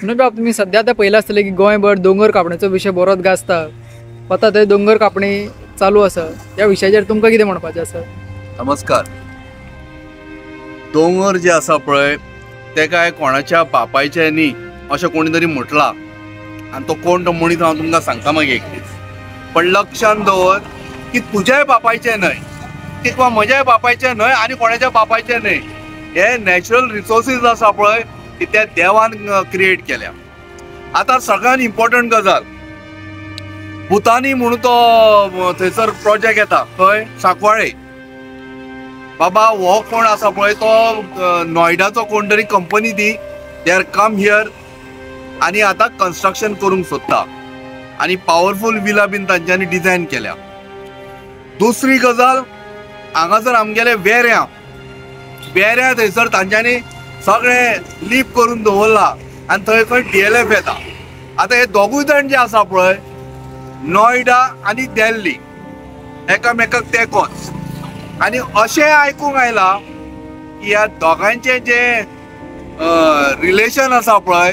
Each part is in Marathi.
म्हणून बाब तुम्ही सध्या आता पहिला आसतले की गोंयभर दोंगर कापणेचो विशय बरोच गाजता, आता थंय दोंगर कापणी चालू आसा, ह्या विशयाचेर तुमकां कितें म्हणपाचें आसा? नमस्कार. दोंगर जे आसा पळय ते काय कोणाच्या बापायचे न्ही अशें कोणी तरी म्हटलां आनी तो कोण तो मनीस हांव तुमकां सांगता मागीर एक दीस. पण लक्षांत दवर की तुज्याय बापायचे न्हय किंवा म्हज्याय बापायचे न्हय आनी कोणाच्या बापायचे न्हय. हे नॅचरल रिसोर्सीस आसा पळय ती त्या देवान क्रिएट केल्या. आतां सगळ्यात इम्पॉर्टंट गजाल भुतानी म्हणून तो थंयसर प्रोजेक्ट येता खंय सांकवाळे. बाबा हो कोण आसा पळय तो नोयडाचो कोण तरी company the they are come here आनी आतां कन्स्ट्रक्शन करूंक सोदता आनी पावरफूल विला बीन तांच्यांनी डिझायन केल्या. दुसरी गजाल हांगासर आमगेले वेऱ्यां थंयसर तांच्यांनी सगळें लीप करून दवरला आनी थंय खंय DLF येता. आतां हे दोगूय जाण जे आसा पळय नोयडा आनी दिल्ली एकामेकाक तेंकोच आनी अशें आयकूंक आयलां की ह्या दोगांचे जे रिलेशन आसा पळय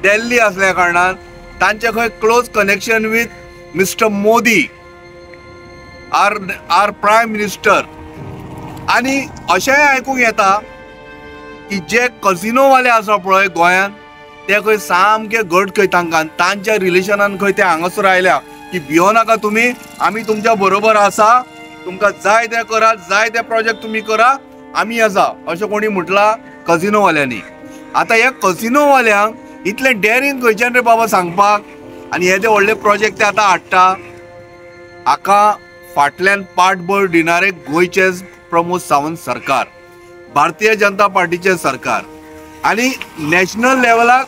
दिल्ली असल्या कारणान तांचे खंय close connection with mister Modi are prime minister. आनी अशेंय आयकूंक येता की जे कझिनोवाले आसा पळय गोंयांत ते खंय सामके घट खंय तांकां तांच्या रिलेशनान खंय ते हांगासर आयल्या की भियो नाका तुमी, आमी तुमच्या बरोबर आसा, तुमकां जाय ते करा, जाय ते प्रोजेक्ट तुमी करा, आमी आसा अशें कोणी म्हटलां कझिनोवाल्यांनी. आतां ह्या कझिनोवाल्यांक इतलें डेरींग खंयच्यान रे बाबा सांगपाक आनी हे जे व्हडले प्रोजेक्ट ते आतां हाडटा. हाका फाटल्यान पाठबळ दिणारे गोंयचे प्रमोद सावंत सरकार, भारतीय जनता पार्टीचे सरकार आनी नॅशनल लेवलाक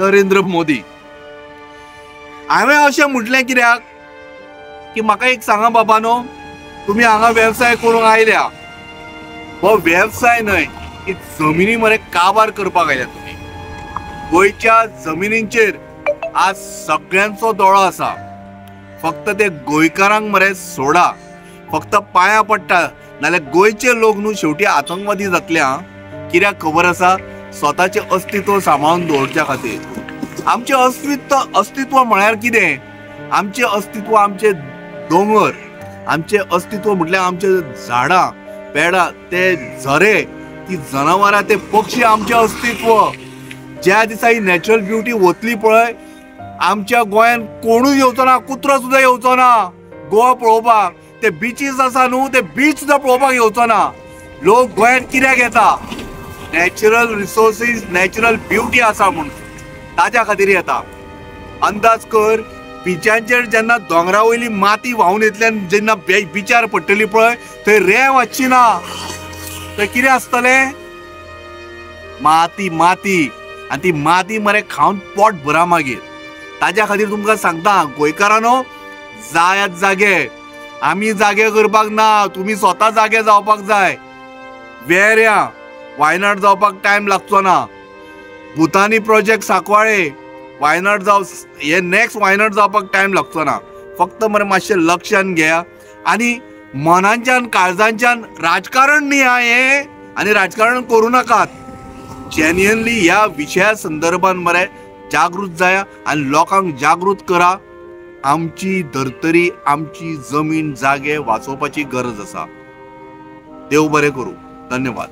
नरेंद्र मोदी. हांवें अशें म्हटलें कित्याक की म्हाका एक सांगा बाबानो, तुमी हांगा वेवसाय करूंक आयल्या, हो वेवसाय न्हय की जमिनी मरे काबार करपाक आयल्या तुमी. गोंयच्या जमिनींचेर आज सगळ्यांचो दोळो आसा. फक्त ते गोंयकारांक मरे सोडा, फक्त पांयां पडटा नाल्यार गोंयचे लोक न्हू शेवटी आतंकवादी जातल्या. कित्याक खबर आसा, स्वताचें अस्तित्व सांबाळून दवरच्या खातीर. आमचें अस्तित्व म्हळ्यार कितें? आमचें अस्तित्व आमचे दोंगर, आमचें अस्तित्व म्हटल्यार आमचे झाडां पेडां ते झरे ती जनावरां ते पक्षी आमचें अस्तित्व. ज्या दिसा ही नॅचरल ब्युटी वतली पळय आमच्या गोंयांत कोणूय येवचो ना, कुत्रो सुद्दां येवचो ना गोवा पळोवपाक. ते बिचीस आसा न्हू ते बीच सुद्दां पळोवपाक येवचो ना. लोक गोंयांत कित्याक येता? नॅचरल रिसोर्सीस नॅचरल ब्युटी आसा म्हणून ताच्या खातीर येता. अंदाज कर, बिचांचेर जेन्ना दोंगरा वयली माती व्हांवन येतल्यान जेन्ना बिचार पडटली पळय थंय रेंव आसची ना, थंय कितें आसतलें? माती माती आनी ती माती मरे खावन पोट भरा मागीर. ताच्या खातीर तुमकां सांगता गोंयकारांनो, जायात जागे. आमी जागे करपाक ना, तुमी स्वता जागे जावपाक जाय. वेऱ्यां वायनाड जावपाक टायम लागचो ना. भुतानी प्रोजेक्ट सांकवाळे वायनाड हे नेक्स्ट वायनाड जावपाक टायम लागचो ना. फक्त मरे मातशें लक्षान घेया आनी मनांच्यान काळजांच्यान राजकारण न्ही हे आनी राजकारण करूं नाकात. जेन्युअनली ह्या विशया संदर्भान मरे जागृत जाया आनी लोकांक जागृत करा. आमची धर्तरी आमची जमीन जागे वाचोवपाची गरज आसा. देव बरें करूं. धन्यवाद.